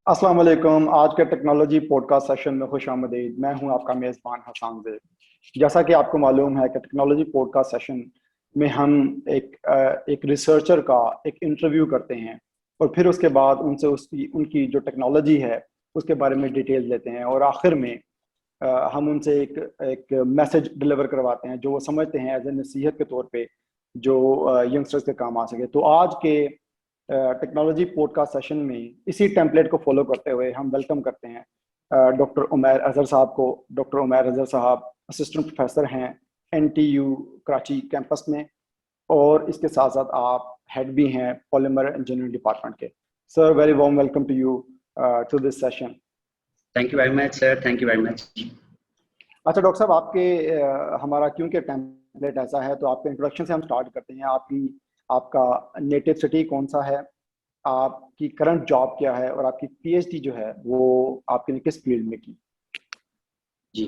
अस्सलाम वालेकुम। आज के टेक्नोलॉजी पॉडकास्ट सेशन में खुश आमदीद। मैं हूं आपका मेज़बान हसान ज़ैद। जैसा कि आपको मालूम है कि टेक्नोलॉजी पॉडकास्ट सेशन में हम एक रिसर्चर का एक इंटरव्यू करते हैं और फिर उसके बाद उनसे उसकी उनकी जो टेक्नोलॉजी है उसके बारे में डिटेल लेते हैं और आखिर में हम उनसे एक मैसेज डिलीवर करवाते हैं जो वो समझते हैं एज ए नसीहत के तौर पे, जो यंगस्टर्स के काम आ सके। तो आज के टेक्नोलॉजी पॉडकास्ट सेशन में इसी टेम्पलेट को फॉलो करते हुए हम वेलकम करते हैं डॉक्टर उमैर अजहर साहब को। डॉक्टर उमैर अजहर साहब असिस्टेंट प्रोफेसर हैं एनटीयू कराची कैंपस में, और इसके साथ साथ आप हेड भी हैं पॉलीमर इंजीनियरिंग डिपार्टमेंट के। Sir, very warm welcome to you to this session. Thank you very much sir, thank you very much. अच्छा डॉक्टर साहब, हमारा क्योंकि टेम्पलेट ऐसा है तो आपके इंट्रोडक्शन से हम स्टार्ट करते हैं। आपका नेटिव सिटी कौन सा है, आपकी करंट जॉब क्या है, और आपकी पीएचडी जो है वो आपने किस फील्ड में की? जी,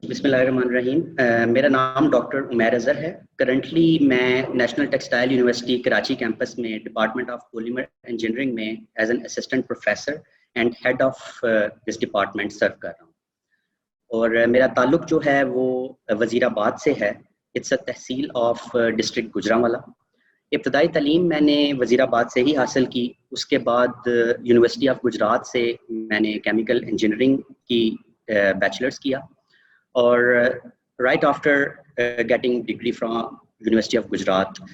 बिस्मिल्लाहिर्रहमानिर्रहीम। मेरा नाम डॉक्टर उमैर अजहर है। करंटली मैं National Textile University Karachi campus में डिपार्टमेंट ऑफ पॉलीमर इंजीनियरिंग में as an assistant professor and head of this department serve कर रहा हूँ। और मेरा ताल्लुक जो है वो वज़ीराबाद से है। It's a tehsil of district Gujranwala. इब्तदाई तालीम मैंने वज़ीराबाद से ही हासिल की। उसके बाद यूनिवर्सिटी ऑफ गुजरात से मैंने केमिकल इंजीनियरिंग की बैचलर्स किया, और right after getting degree from university of Gujarat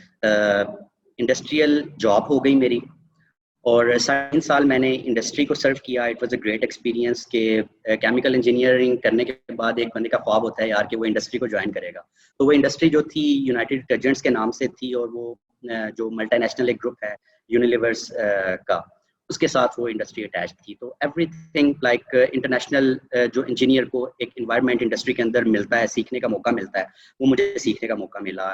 industrial job हो गई मेरी, और 3 साल मैंने इंडस्ट्री को सर्व किया। It was a great experience के केमिकल इंजीनियरिंग करने के बाद एक बंदे का ख्वाब होता है यार कि वो इंडस्ट्री को ज्वाइन करेगा। तो वो इंडस्ट्री जो थी यूनाइटेड डिटर्जेंट्स के नाम से थी, और वो जो मल्टीनेशनल एक ग्रुप है यूनिलीवर्स का, उसके साथ वो इंडस्ट्री अटैच थी। तो एवरीथिंग लाइक इंटरनेशनल जो इंजीनियर को एक इन्वायरमेंट इंडस्ट्री के अंदर मिलता है, सीखने का मौका मिलता है, वो मुझे सीखने का मौका मिला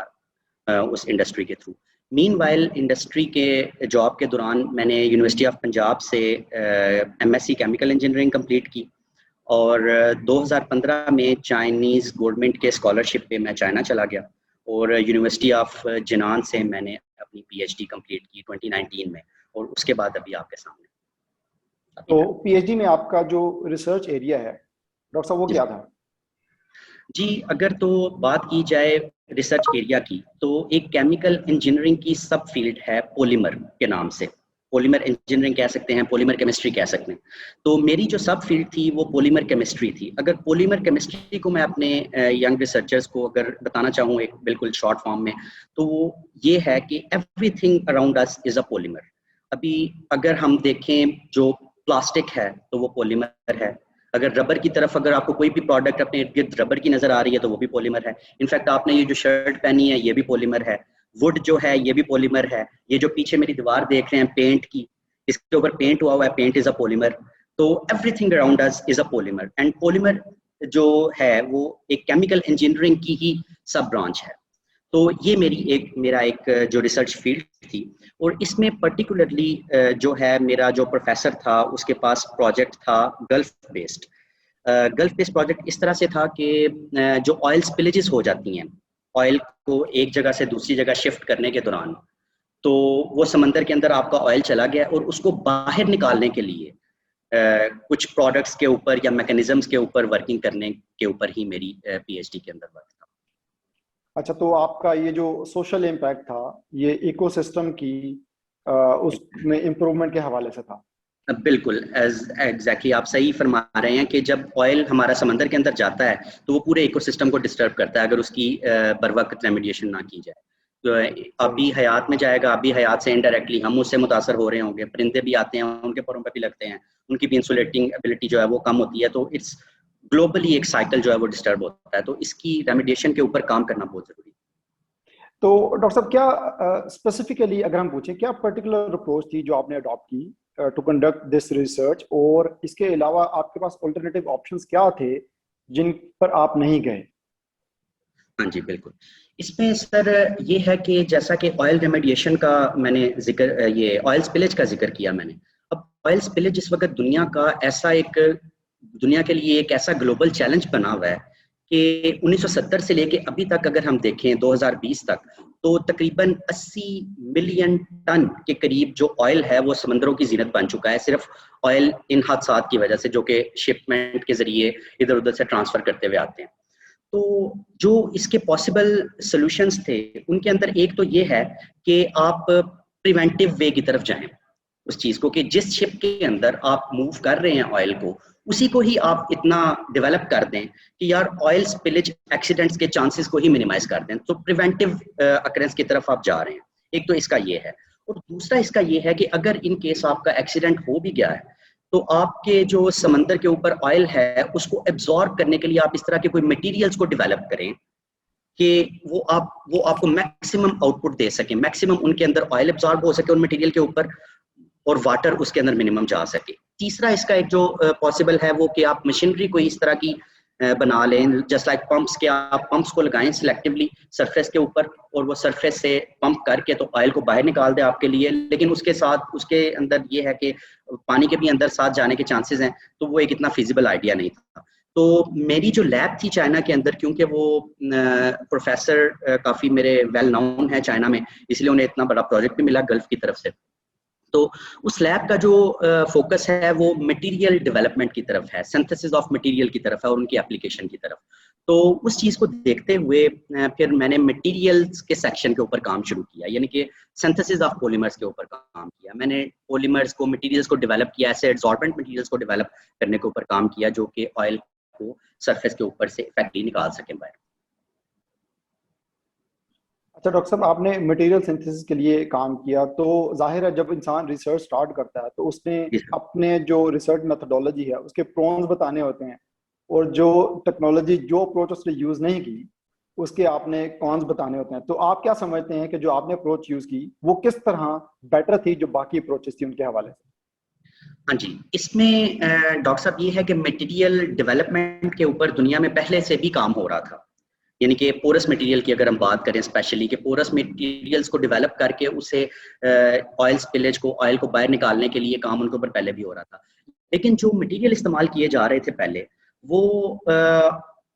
उस इंडस्ट्री के थ्रू। मीनवाइल इंडस्ट्री के जॉब के दौरान मैंने यूनिवर्सिटी ऑफ पंजाब से एमएससी केमिकल इंजीनियरिंग कंप्लीट की, और 2015 में चाइनीज़ गवर्नमेंट के स्कॉलरशिप पे मैं चाइना चला गया, और यूनिवर्सिटी ऑफ जिनान से मैंने अपनी पीएचडी कंप्लीट की 2019 में, और उसके बाद अभी आपके सामने। तो पीएचडी में आपका जो रिसर्च एरिया है डॉक्टर साहब वो क्या था? जी, अगर तो बात की जाए रिसर्च एरिया की, तो एक केमिकल इंजीनियरिंग की सब फील्ड है पॉलीमर के नाम से। पॉलीमर इंजीनियरिंग कह सकते हैं, पॉलीमर केमिस्ट्री कह सकते हैं। तो मेरी जो सब फील्ड थी वो पॉलीमर केमिस्ट्री थी। अगर पॉलीमर केमिस्ट्री को मैं अपने यंग रिसर्चर्स को अगर बताना चाहूँ एक बिल्कुल शॉर्ट फॉर्म में, तो वो ये है कि everything around us is a polymer. अभी अगर हम देखें जो प्लास्टिक है तो वो पॉलीमर है। अगर रबर की तरफ अगर आपको कोई भी प्रोडक्ट अपने इर्द गिर्द रबर की नजर आ रही है तो वो भी पॉलीमर है। इनफैक्ट आपने ये जो शर्ट पहनी है ये भी पॉलीमर है। वुड जो है ये भी पॉलीमर है। ये जो पीछे मेरी दीवार देख रहे हैं पेंट की, इसके ऊपर पेंट हुआ हुआ है, पेंट इज अ पॉलीमर। तो everything around us is a polymer, and polymer जो है वो एक केमिकल इंजीनियरिंग की ही सब ब्रांच है। तो ये मेरा एक जो रिसर्च फील्ड थी, और इसमें पर्टिकुलरली जो है मेरा जो प्रोफेसर था उसके पास प्रोजेक्ट था gulf based. Gulf based project इस तरह से था कि जो ऑयल स्पिलेजेस हो जाती हैं, ऑयल को एक जगह से दूसरी जगह शिफ्ट करने के दौरान, तो वो समंदर के अंदर आपका ऑयल चला गया, और उसको बाहर निकालने के लिए कुछ प्रोडक्ट्स के ऊपर या मैकेनिज्म्स के ऊपर वर्किंग करने के ऊपर ही मेरी पीएचडी के अंदर वर्क था। अच्छा, तो आपका ये जो सोशल इम्पैक्ट था ये इकोसिस्टम की उसमें इम्प्रूवमेंट के हवाले से था? बिल्कुल एग्जैक्टली आप सही फरमा रहे हैं कि जब ऑयल हमारा समंदर के अंदर जाता है तो वो पूरे इकोसिस्टम को डिस्टर्ब करता है अगर उसकी बरवक्त रेमेडिएशन ना की जाए। तो अभी हयात में जाएगा, अभी हयात से इनडायरेक्टली हम उससे मुतासर हो रहे होंगे। परिंदे भी आते हैं, उनके परों पर भी लगते हैं, उनकी भी इंसुलेटिंग एबिलिटी जो है वो कम होती है। तो इट्स ग्लोबली एक साइकिल जो है वो डिस्टर्ब होता है। तो इसकी रेमेडिएशन के ऊपर काम करना बहुत जरूरी है। तो डॉक्टर साहब, क्या स्पेसिफिकली अगर हम पूछें, क्या पर्टिकुलर अप्रोच थी जो आपने अडॉप्ट की टू कंडक्ट दिस रिसर्च, और इसके अलावा आपके पास अल्टरनेटिव ऑप्शंस क्या थे जिन पर आप नहीं गए? हाँ जी, बिल्कुल। इसमें सर ये है कि जैसा कि ऑयल रेमेडिएशन का मैंने जिक्र, ये ऑयल स्पिलेज का जिक्र किया मैंने। अब ऑयल स्पिलेज इस वक्त दुनिया के लिए एक ऐसा ग्लोबल चैलेंज बना हुआ है कि 1970 से लेके अभी तक अगर हम देखें 2020 तक, तो तकरीबन 80 मिलियन टन के करीब जो ऑयल है वो समंदरों की जीनत बन चुका है, सिर्फ ऑयल इन हादसात की वजह से जो कि शिपमेंट के जरिए इधर उधर से ट्रांसफर करते हुए आते हैं। तो जो इसके पॉसिबल सॉल्यूशंस थे उनके अंदर एक तो ये है कि आप प्रिवेंटिव वे की तरफ जाएं, उस चीज को कि जिस शिप के अंदर आप मूव कर रहे हैं ऑयल को, उसी को ही आप इतना डेवलप कर दें कि यार ऑयल स्पिलेज एक्सीडेंट्स के चांसेस को ही मिनिमाइज कर दें। तो प्रिवेंटिव अकरेंस की तरफ आप जा रहे हैं, एक तो इसका ये है। और दूसरा इसका ये है कि अगर इन केस आपका एक्सीडेंट हो भी गया है तो आपके जो समंदर के ऊपर ऑयल है उसको एब्जॉर्ब करने के लिए आप इस तरह के कोई मटेरियल्स को डेवलप करें कि वो आपको मैक्सिमम आउटपुट दे सके, मैक्सिमम उनके अंदर ऑयल एब्जॉर्ब हो सके उन मटेरियल के ऊपर, और वाटर उसके अंदर मिनिमम जा सके। तीसरा इसका एक जो पॉसिबल है वो कि आप मशीनरी कोई इस तरह की बना लें, जस्ट लाइक पंप्स के, आप पंप्स को लगाएं सिलेक्टिवली सरफेस के ऊपर और वो सरफेस से पंप करके तो ऑयल को बाहर निकाल दे आपके लिए, लेकिन उसके साथ उसके अंदर ये है कि पानी के भी अंदर साथ जाने के चांसेस हैं, तो वो एक इतना फिजिबल आइडिया नहीं था। तो मेरी जो लैब थी चाइना के अंदर, क्योंकि वो प्रोफेसर काफ़ी मेरे वेल नोन है चाइना में, इसलिए उन्हें इतना बड़ा प्रोजेक्ट भी मिला गल्फ की तरफ से। तो उस लैब का जो फोकस है वो मटेरियल डेवलपमेंट की तरफ है, सिंथेसिस ऑफ मटेरियल की तरफ है और उनकी एप्लीकेशन की तरफ। तो उस चीज़ को देखते हुए फिर मैंने मटेरियल्स के सेक्शन के ऊपर काम शुरू किया, यानी कि सिंथेसिस ऑफ पॉलीमर्स के ऊपर काम किया। मैंने पॉलीमर्स को, मटेरियल्स को डेवलप किया, ऐसे एडसॉर्बेंट मटेरियल्स को डेवलप करने के ऊपर काम किया जो कि ऑयल को सरफेस के ऊपर से इफेक्टिवली निकाल सकें बाहर। अच्छा डॉक्टर साहब, आपने मटेरियल सिंथेसिस के लिए काम किया, तो जाहिर है जब इंसान रिसर्च स्टार्ट करता है तो उसने अपने जो रिसर्च मेथोडोलॉजी है उसके प्रोन्स बताने होते हैं, और जो टेक्नोलॉजी, जो अप्रोच उसने यूज नहीं की उसके आपने कॉन्स बताने होते हैं। तो आप क्या समझते हैं कि जो आपने अप्रोच यूज की वो किस तरह बेटर थी जो बाकी अप्रोचेस थी उनके हवाले से? हाँ जी, इसमें डॉक्टर साहब ये है कि मटेरियल डेवलपमेंट के ऊपर दुनिया में पहले से भी काम हो रहा था, यानी कि पोरस मटेरियल की अगर हम बात करें स्पेशली, कि पोरस मटेरियल्स को डेवलप करके उसे ऑयल स्पिलेज को, ऑयल को बाहर निकालने के लिए काम उनके ऊपर पहले भी हो रहा था। लेकिन जो मटेरियल इस्तेमाल किए जा रहे थे पहले वो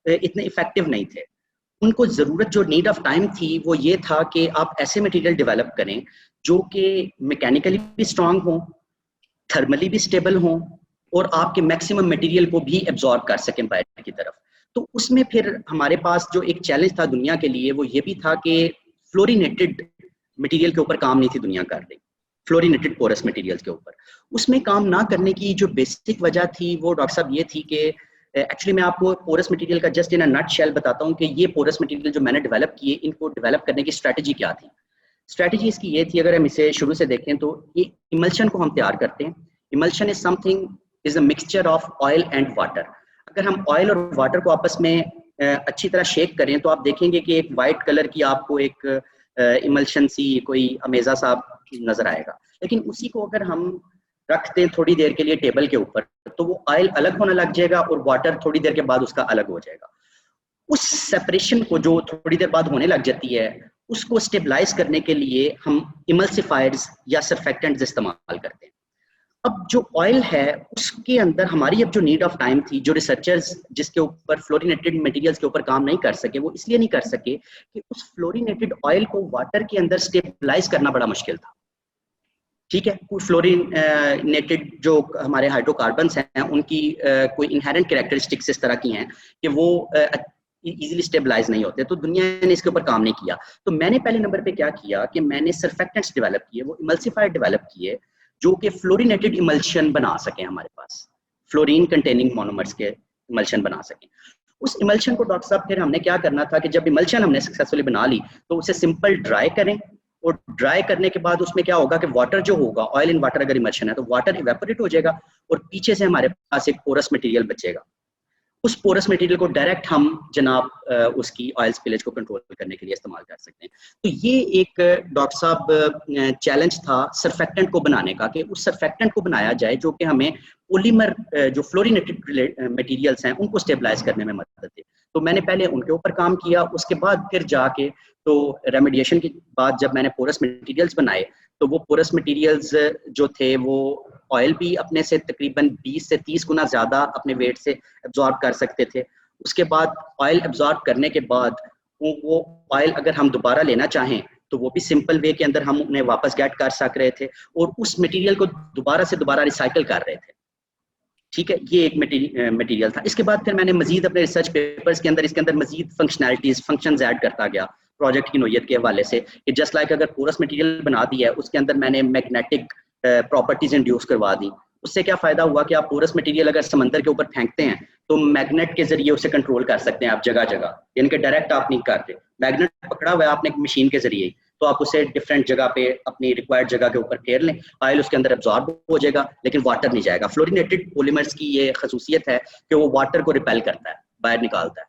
इतने इफेक्टिव नहीं थे। उनको ज़रूरत, जो नीड ऑफ टाइम थी वो ये था कि आप ऐसे मटेरियल डेवलप करें जो कि मैकेनिकली भी स्ट्रांग हों, थर्मली भी स्टेबल हों और आपके मैक्सिमम मटेरियल को भी एब्जॉर्ब कर सकें बाहर की तरफ। तो उसमें फिर हमारे पास जो एक चैलेंज था दुनिया के लिए वो ये भी था कि फ्लोरिनेटेड मटेरियल के ऊपर काम नहीं थी दुनिया कर रही, फ्लोरिनेटेड पोरस मटेरियल्स के ऊपर। उसमें काम ना करने की जो बेसिक वजह थी वो डॉक्टर साहब ये थी कि एक्चुअली मैं आपको पोरस मटेरियल का just in a nutshell बताता हूँ कि ये पोरस मटेरियल जो मैंने डेवलप किए, इनको डेवलप करने की स्ट्रैटेजी क्या थी। स्ट्रैटेजी इसकी ये थी, अगर हम इसे शुरू से देखें तो ये इमल्शन को हम तैयार करते हैं। Emulsion is something, is a mixture of oil and water. अगर हम ऑयल और वाटर को आपस में अच्छी तरह शेक करें तो आप देखेंगे कि एक वाइट कलर की आपको एक इमल्शन सी, कोई अमेजा सा नजर आएगा। लेकिन उसी को अगर हम रख दें थोड़ी देर के लिए टेबल के ऊपर तो वो ऑयल अलग होने लग जाएगा और वाटर थोड़ी देर के बाद उसका अलग हो जाएगा। उस सेपरेशन को जो थोड़ी देर बाद होने लग जाती है उसको स्टेबलाइज करने के लिए हम इमल्सिफायर्स या सर्फेक्टेंट्स इस्तेमाल करते हैं। अब जो ऑयल है उसके अंदर हमारी अब जो नीड ऑफ टाइम थी, जो रिसर्चर्स जिसके ऊपर फ्लोरिनेटेड मटेरियल्स के ऊपर काम नहीं कर सके, वो इसलिए नहीं कर सके कि उस फ्लोरिनेटेड ऑयल को वाटर के अंदर स्टेबलाइज करना बड़ा मुश्किल था। ठीक है, कोई फ्लोरिनेटेड जो हमारे हाइड्रोकार्बन्स हैं उनकी कोई इनहेरेंट कैरेक्टरिस्टिक्स इस तरह की हैं कि वो इजीली स्टेबलाइज नहीं होते, तो दुनिया ने इसके ऊपर काम नहीं किया। तो मैंने पहले नंबर पे क्या किया कि मैंने सर्फेक्टेंट्स डेवलप किए, वो इमल्सिफायर डेवलप किए जो कि फ्लोरिनेटेड इमल्शन बना सके, हमारे पास फ्लोरीन कंटेनिंग मोनोमर्स के इमल्शन बना सके। उस इमल्शन को डॉक्टर साहब फिर हमने क्या करना था कि जब इमल्शन हमने सक्सेसफुली बना ली तो उसे सिंपल ड्राई करें, और ड्राई करने के बाद उसमें क्या होगा कि वाटर जो होगा, ऑयल इन वाटर अगर इमल्शन है तो वाटर इवेपोरेट हो जाएगा और पीछे से हमारे पास एक पोरस मटेरियल बचेगा। उस पोरस मटेरियल को डायरेक्ट हम जनाब उसकी ऑयल स्पिलेज को कंट्रोल करने के लिए इस्तेमाल कर सकते हैं। तो ये एक डॉक्टर साहब चैलेंज था सर्फेक्टेंट को बनाने का, कि उस सर्फेक्टेंट को बनाया जाए जो कि हमें पॉलीमर जो फ्लोरिनेटेड मटेरियल्स हैं उनको स्टेबलाइज करने में मदद दे। तो मैंने पहले उनके ऊपर काम किया, उसके बाद फिर जाके तो रेमेडिएशन के बाद जब मैंने पोरस मटेरियल्स बनाए तो वो पोरस मटेरियल्स जो थे वो ऑयल भी अपने से तकरीबन 20 से 30 गुना ज़्यादा अपने वेट से एब्जॉर्ब कर सकते थे, उसके बाद ऑयल एब्जॉर्ब करने के बाद वो ऑयल अगर हम दोबारा लेना चाहें तो वो भी सिंपल वे के अंदर हम उन्हें वापस गेट कर सक रहे थे और उस मटेरियल को दोबारा से दोबारा रिसाइकल कर रहे थे। ठीक है, ये एक मटेरियल था। इसके बाद फिर मैंने मजीद अपने रिसर्च पेपर्स के अंदर इसके अंदर मजीद फंक्शनैलिटीज फंक्शंस ऐड करता गया प्रोजेक्ट की नोयत के हवाले से कि जस्ट लाइक अगर पोरस मटेरियल बना दिया है उसके अंदर मैंने मैग्नेटिक प्रॉपर्टीज इंड्यूस करवा दी। उससे क्या फायदा हुआ कि आप पोरस मटेरियल अगर समंदर के ऊपर फेंकते हैं तो मैग्नेट के जरिए उसे कंट्रोल कर सकते हैं आप जगह जगह, यानी कि डायरेक्ट आप नहीं करते। मैग्नेट पकड़ा हुआ है आपने एक मशीन के जरिए, तो आप उसे डिफरेंट जगह पे अपनी रिक्वायर्ड जगह के ऊपर फेर लें, ऑयल उसके अंदर एब्जॉर्ब हो जाएगा लेकिन वाटर नहीं जाएगा। फ्लोरिनेटेड पॉलीमर्स की ये खसूसियत है कि वो वाटर को रिपेल करता है, बाहर निकालता है।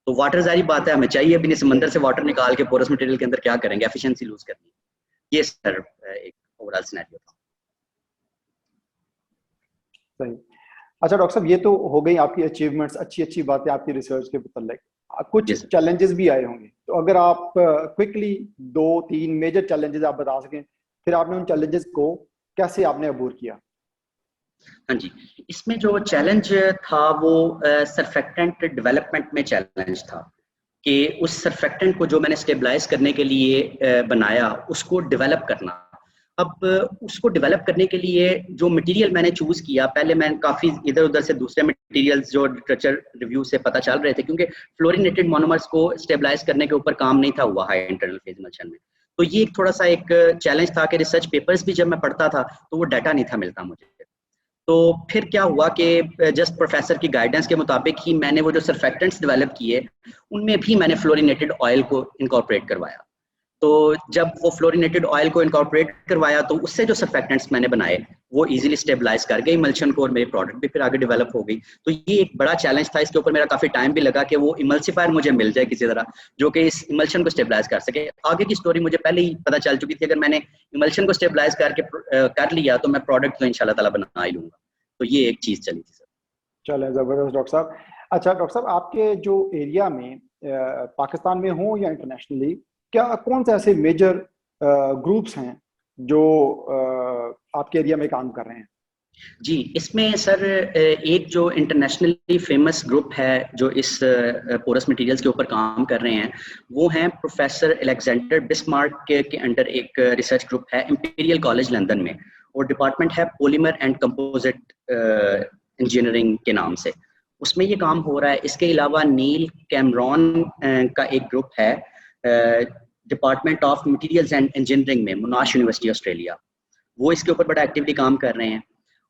तो वाटर जारी बात है हमें चाहिए भी नहीं, समंदर से वाटर निकाल के पोरस मटेरियल के अंदर क्या करेंगे, एफिशिएंसी लूज करनी है। ये सर एक ओवरऑल सिनेरियो था। सही। अच्छा डॉक्टर साहब, ये तो हो गई आपकी अचीवमेंट्स, अच्छी अच्छी बातें आपकी रिसर्च के मुताल्लिक। कुछ चैलेंजेस भी आए होंगे, तो अगर आप क्विकली 2-3 मेजर चैलेंजेस आप बता सकें, फिर आपने उन चैलेंजेस को कैसे आपने अबूर किया? हाँ जी, इसमें जो चैलेंज था वो सरफेक्टेंट डेवलपमेंट में चैलेंज था कि उस सरफेक्टेंट को जो मैंने स्टेबलाइज करने के लिए बनाया उसको डेवलप करना। अब उसको डेवलप करने के लिए जो मटेरियल मैंने चूज किया, पहले मैं काफ़ी इधर उधर से दूसरे मटेरियल्स जो लिटरेचर रिव्यू से पता चल रहे थे, क्योंकि फ्लोरिनेटेड मोनोमर्स को स्टेबलाइज करने के ऊपर काम नहीं था हुआ हाई इंटरनल फेज इमल्शन में। तो ये एक थोड़ा सा एक चैलेंज था कि रिसर्च पेपर्स भी जब मैं पढ़ता था तो वो डाटा नहीं था मिलता मुझे। तो फिर क्या हुआ कि जस्ट प्रोफेसर की गाइडेंस के मुताबिक ही मैंने वो जो सरफेक्टेंट्स डेवलप किए उनमें भी मैंने फ्लोरिनेटेड ऑयल को इनकॉर्पोरेट करवाया। तो जब वो फ्लोरिनेटेड ऑयल को इनकॉर्पोरेट करवाया तो उससे जो सरफेक्टेंट्स मैंने बनाए वो इजीली स्टेबलाइज कर गए इमल्शन को और मेरी प्रोडक्ट भी फिर आगे डेवलप हो गई। तो ये एक बड़ा चैलेंज था, इसके ऊपर मेरा काफी टाइम भी लगा कि वो इमल्सिफायर मुझे मिल जाए किसी तरह जो कि इस इमल्शन को स्टेबलाइज कर सके। आगे की स्टोरी मुझे पहले ही पता चल चुकी थी, अगर मैंने इमल्शन को स्टेबलाइज करके कर लिया तो मैं प्रोडक्ट तो इंशाल्लाह ताला बना ही लूंगा। तो ये एक चीज चली थी सर। चले, जबरदस्त डॉक्टर साहब। अच्छा डॉक्टर साहब, आपके जो एरिया में पाकिस्तान में हो या इंटरनेशनली, क्या कौन से ऐसे मेजर ग्रुप्स हैं जो आपके एरिया में काम कर रहे हैं? जी, इसमें सर एक जो इंटरनेशनली फेमस ग्रुप है जो इस पोरस मटेरियल्स के ऊपर काम कर रहे हैं वो हैं प्रोफेसर अलेक्जेंडर बिस्मार्क के अंडर एक रिसर्च ग्रुप है इंपीरियल कॉलेज लंदन में, और डिपार्टमेंट है पॉलीमर एंड कंपोजिट इंजीनियरिंग के नाम से। उसमें ये काम हो रहा है। इसके अलावा नील कैमरॉन का एक ग्रुप है department of materials and engineering में, मोनाश यूनिवर्सिटी ऑस्ट्रेलिया, वो इसके ऊपर बड़ा एक्टिवली काम कर रहे हैं।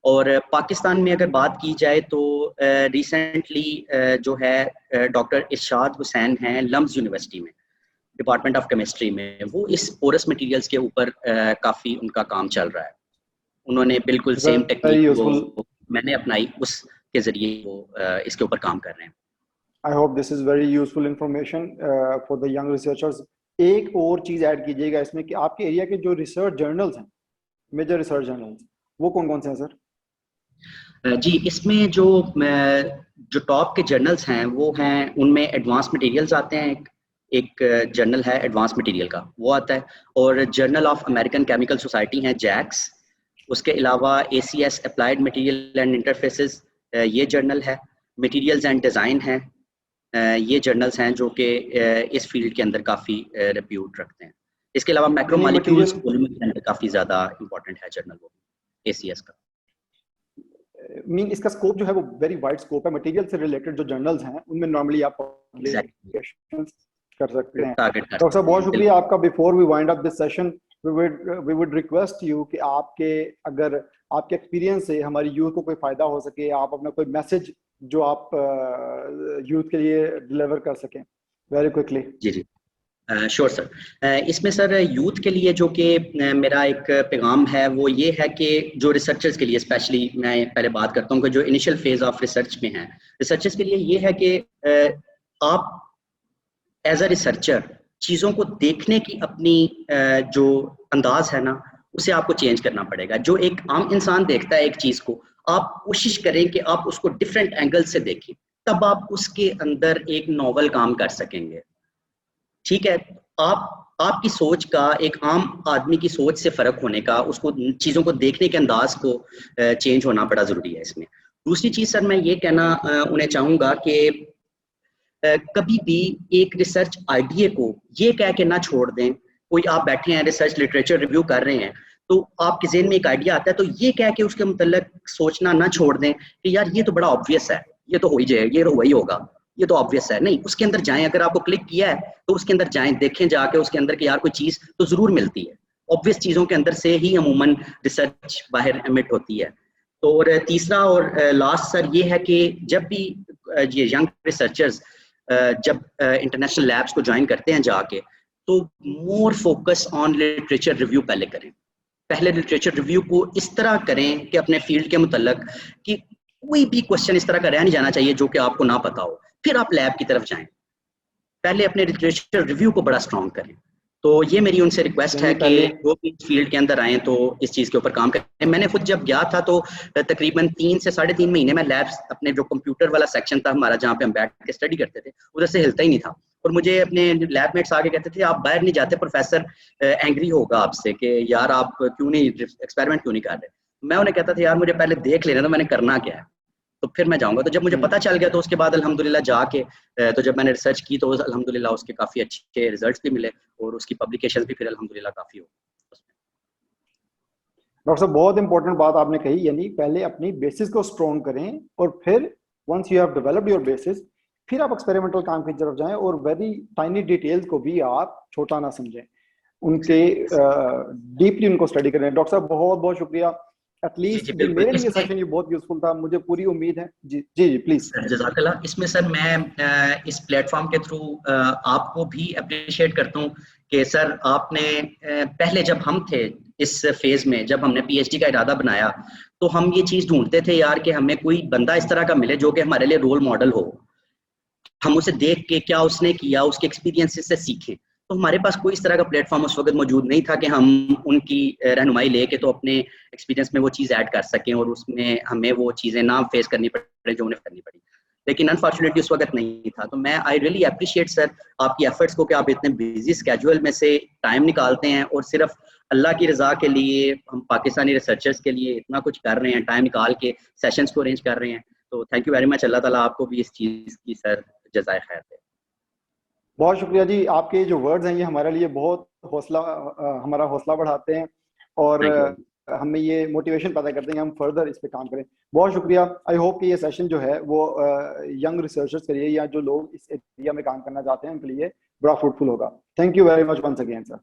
और पाकिस्तान में अगर बात की जाए तो रिसेंटली जो है डॉक्टर इरशाद हुसैन हैं लम्स यूनिवर्सिटी में डिपार्टमेंट ऑफ केमिस्ट्री में, वो इस पोरस मटेरियल्स के ऊपर काफ़ी उनका काम चल रहा है। उन्होंने बिल्कुल सेम टेक्निक वो मैंने अपनाई, उसके जरिए वो इसके ऊपर काम कर रहे हैं। I hope this is very useful information for the young researchers. एक और चीज ऐड कीजिएगा इसमें कि आपके एरिया के जो रिसर्च जर्नल्स हैं, मेजर रिसर्च जर्नल्स, वो कौन कौन से हैं सर? जी, इसमें जो टॉप के जर्नल्स हैं वो हैं, उनमें एडवांस मटेरियल्स आते हैं, एक जर्नल है एडवांस मटेरियल का वो आता है, और journal of American chemical society हैं जैक्स। उसके अलावा ACS applied material and interfaces ये जर्नल है। मटेरियल्स एंड डिज़ाइन है, ये जर्नल्स हैं जो कि इस फील्ड के अंदर काफ़ी रेप्यूट रखते हैं। इसके अलावा मैक्रोमोलिक्यूल्स पॉलीमर के अंदर काफ़ी ज़्यादा इंपॉर्टेंट है जर्नल वो ACS का। मीन इसका स्कोप जो है वो वेरी वाइड स्कोप है। मटेरियल से रिलेटेड जो जर्नल्स हैं उनमें नॉर्मली आप पब्लिकेशंस कर सकते हैं। डॉक्टर साहब बहुत शुक्रिया आपका। Before we wind up this session we would request you कि अगर आपके एक्सपीरियंस से हमारी यूथ को कोई फायदा हो सके, आप अपना कोई मैसेज जो आप यूथ के लिए डिलीवर कर सकें वेरी क्विकली। जी जी श्योर सर। इसमें सर यूथ के लिए जो कि मेरा एक पैगाम है वो ये है कि जो रिसर्चर्स के लिए स्पेशली मैं पहले बात करता हूँ कि जो इनिशियल फेज ऑफ रिसर्च में हैं, रिसर्चर्स के लिए ये है कि आप एज अ रिसर्चर चीज़ों को देखने की अपनी जो अंदाज है ना उसे आपको चेंज करना पड़ेगा। जो एक आम इंसान देखता है एक चीज़ को, आप कोशिश करें कि आप उसको डिफरेंट एंगल से देखें, तब आप उसके अंदर एक नॉवल काम कर सकेंगे। ठीक है, आपकी सोच का एक आम आदमी की सोच से फ़र्क होने का, उसको चीज़ों को देखने के अंदाज को चेंज होना बड़ा ज़रूरी है इसमें। दूसरी चीज़ सर मैं ये कहना उन्हें चाहूँगा कि कभी भी एक रिसर्च आइडिया को ये कह के ना छोड़ दें। कोई आप बैठे हैं रिसर्च लिटरेचर रिव्यू कर रहे हैं, तो आपके ज़हन में एक आइडिया आता है, तो ये कह के उसके मुतल्लिक सोचना ना छोड़ दें कि यार ये तो बड़ा ऑब्वियस है, ये तो हो ही जाएगा, ये तो वही होगा, ये तो ऑब्वियस है। नहीं, उसके अंदर जाएं। अगर आपको क्लिक किया है तो उसके अंदर जाएं, देखें जाके उसके अंदर कि यार कोई चीज़ तो ज़रूर मिलती है। ऑब्वियस चीज़ों के अंदर से ही अमूमन रिसर्च बाहर एमिट होती है। तो और तीसरा और लास्ट सर ये है कि जब भी ये यंग रिसर्चर्स जब इंटरनेशनल लैब्स को ज्वाइन करते हैं जाके, तो more focus on literature review पहले करें। पहले लिटरेचर रिव्यू को इस तरह करें कि अपने फील्ड के मुतल्लक कि कोई भी क्वेश्चन इस तरह का रह नहीं जाना चाहिए जो कि आपको ना पता हो, फिर आप लैब की तरफ जाएं। पहले अपने लिटरेचर रिव्यू को बड़ा स्ट्रॉन्ग करें। तो ये मेरी उनसे रिक्वेस्ट है कि वो भी इस फील्ड के अंदर आएँ तो इस चीज़ के ऊपर काम करें। मैंने खुद जब गया था तो तकरीबन 3 से 3.5 महीने में लैब्स, अपने जो कंप्यूटर वाला सेक्शन था हमारा जहाँ पे हम बैठ के स्टडी करते थे, उधर से हिलता ही नहीं था। और मुझे अपने लैबमेट्स आके कहते थे आप बाहर नहीं जाते, प्रोफेसर एंग्री होगा आपसे कि यार आप क्यों नहीं एक्सपेरिमेंट क्यों नहीं कर रहे। मैं उन्हें कहता था यार मुझे पहले देख लेना तो मैंने करना क्या है, तो फिर मैं जाऊंगा। तो जब मुझे पता चल गया तो उसके बाद अल्हम्दुलिल्लाह जाके तो जब मैंने रिसर्च की तो अल्हम्दुलिल्लाह उसके काफ़ी अच्छे रिजल्ट्स भी मिले और उसकी पब्लिकेशन भी फिर अल्हम्दुलिल्लाह काफ़ी हो। डॉक्टर साहब बहुत इंपॉर्टेंट बात आपने कही, यानी पहले अपनी बेसिस को स्ट्रॉन्ग करें और फिर once you have developed your basis फिर आप एक्सपेरिमेंटल काम की तरफ जाएं और वेरी टाइनी डिटेल्स को भी आप छोटा ना समझें, उनके डीपली उनको स्टडी करें। डॉक्टर साहब बहुत बहुत शुक्रिया, एटलीस्ट मेरे लिए सेशन ये बहुत यूजफुल था, मुझे पूरी उम्मीद है। जी जी जी प्लीज। जज़ाकल्लाह। इसमें सर मैं इस प्लेटफॉर्म के थ्रू आपको भी अप्रिशिएट करता हूँ कि सर आपने पहले जब हम थे इस फेज में, जब हमने पीएचडी का इरादा बनाया तो हम ये चीज़ ढूंढते थे यार कि हमें कोई बंदा इस तरह का मिले जो कि हमारे लिए रोल मॉडल हो, हम उसे देख के क्या उसने किया उसके एक्सपीरियंसेस से सीखें। तो हमारे पास कोई इस तरह का प्लेटफॉर्म उस वक्त मौजूद नहीं था कि हम उनकी रहनुमाई लेके तो अपने एक्सपीरियंस में वो चीज़ ऐड कर सकें और उसमें हमें वो चीज़ें ना फेस करनी पड़े जो उन्हें करनी पड़ी। लेकिन अनफॉर्चुनेटली उस वक्त नहीं था। तो मैं आई रियली अप्रिशिएट सर आपकी एफर्ट्स को कि आप इतने बिजी स्केड्यूल में से टाइम निकालते हैं और सिर्फ अल्लाह की रज़ा के लिए, हम पाकिस्तानी रिसर्चर्स के लिए इतना कुछ कर रहे हैं, टाइम निकाल के सेशंस को अरेंज कर रहे हैं। तो थैंक यू वेरी मच। अल्लाह ताला आपको भी इस चीज़ की सर जज़ाए खैर दे। बहुत शुक्रिया जी, आपके जो वर्ड्स हैं ये हमारे लिए बहुत हमारा हौसला बढ़ाते हैं और हमें ये मोटिवेशन पैदा करते हैं कि हम फर्दर इस पे काम करें। बहुत शुक्रिया। आई होप कि ये सेशन जो है वो यंग रिसर्चर्स के लिए या जो लोग इस एरिया में काम करना चाहते हैं उनके लिए बड़ा फ्रूटफुल होगा। Thank you very much once again sir.